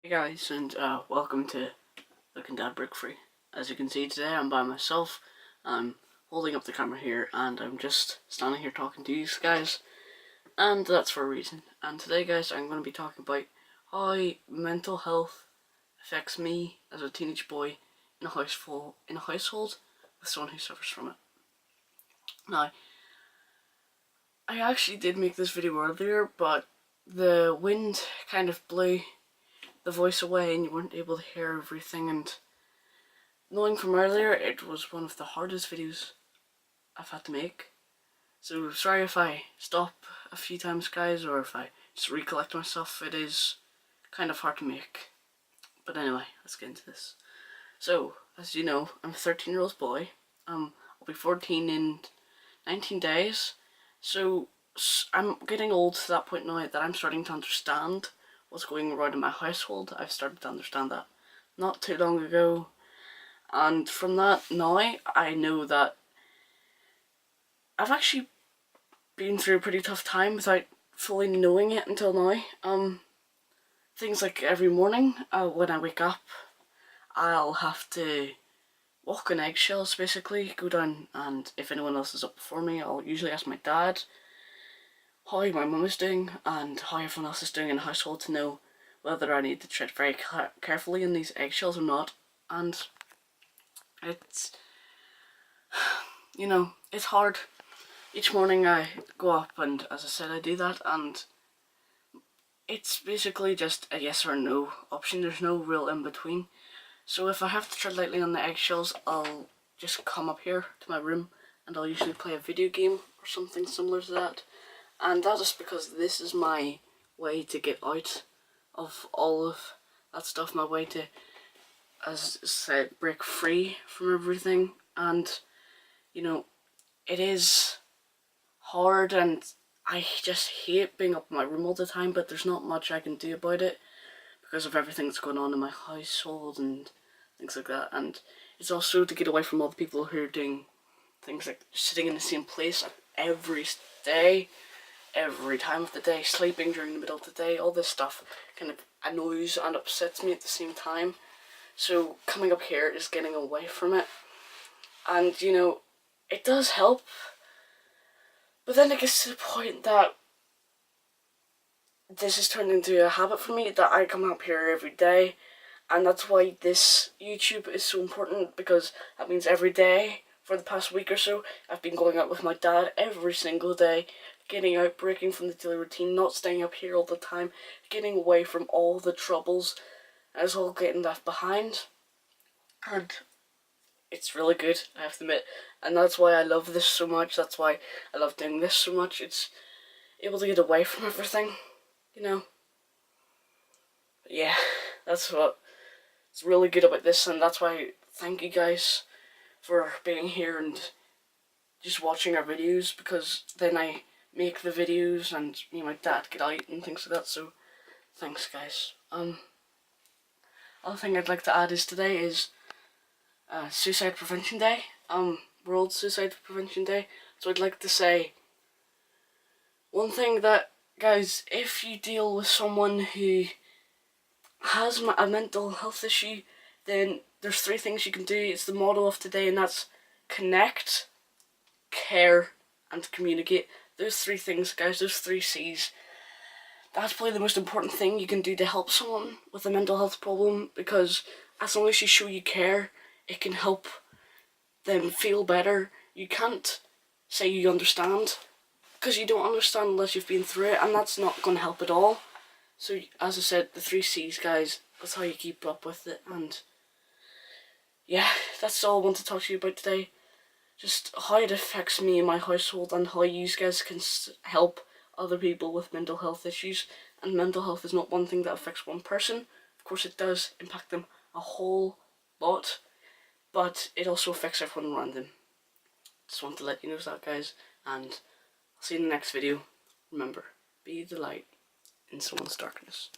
Hey guys, and welcome to Luc&Dad Brick Free. As you can see today, I'm by myself. I'm holding up the camera here, and I'm just standing here talking to you guys, and that's for a reason. And today, guys, I'm going to be talking about how mental health affects me as a teenage boy in a household with someone who suffers from it. Now, I actually did make this video earlier, but the wind kind of blew the voice away and you weren't able to hear everything, and knowing from earlier, it was one of the hardest videos I've had to make. So sorry if I stop a few times, guys, or if I just recollect myself. It is kind of hard to make. But anyway, let's get into this. So, as you know, I'm a 13-year-old boy. I'll be 14 in 19 days. So I'm getting old to that point now that I'm starting to understand what's going around in my household. I've started to understand that not too long ago, and from that now I know that I've actually been through a pretty tough time without fully knowing it until now. Things like every morning when I wake up, I'll have to walk on eggshells, basically, go down, and if anyone else is up before me, I'll usually ask my dad how my mum is doing and how everyone else is doing in the household to know whether I need to tread very carefully in these eggshells or not. And it's, you know, it's hard. Each morning I go up and, as I said, I do that, and it's basically just a yes or no option. There's no real in between. So if I have to tread lightly on the eggshells, I'll just come up here to my room and I'll usually play a video game or something similar to that. And that is because this is my way to get out of all of that stuff, my way to, as I said, break free from everything. And, you know, it is hard and I just hate being up in my room all the time, but there's not much I can do about it because of everything that's going on in my household and things like that. And it's also to get away from all the people who are doing things like sitting in the same place every day, every time of the day, sleeping during the middle of the day. All this stuff kind of annoys and upsets me at the same time. So coming up here is getting away from it. And, you know, it does help. But then it gets to the point that this has turned into a habit for me, that I come up here every day. And that's why this YouTube is so important, because that means every day for the past week or so, I've been going out with my dad every single day, getting out, breaking from the daily routine, not staying up here all the time, getting away from all the troubles, and it's all getting left behind. And it's really good, I have to admit, and that's why I love this so much. That's why I love doing this so much. It's able to get away from everything, you know. But yeah, that's what's really good about this, and that's why thank you guys for being here and just watching our videos, because then I make the videos and me and my dad get out and things like that. So thanks, guys. Other thing I'd like to add is today is Suicide Prevention Day, World Suicide Prevention Day. So I'd like to say one thing, that, guys, if you deal with someone who has a mental health issue, then there's 3 things you can do. It's the motto of today, and that's connect, care, and communicate. Those 3 things, guys, those 3 C's. That's probably the most important thing you can do to help someone with a mental health problem, because as long as you show you care, it can help them feel better. You can't say you understand, because you don't understand unless you've been through it, and that's not going to help at all. So, as I said, the 3 C's, guys, that's how you keep up with it. And yeah, that's all I want to talk to you about today. Just how it affects me and my household, and how you guys can help other people with mental health issues. And mental health is not one thing that affects one person. Of course, it does impact them a whole lot, but it also affects everyone around them. Just want to let you know that, guys, and I'll see you in the next video. Remember, be the light in someone's darkness.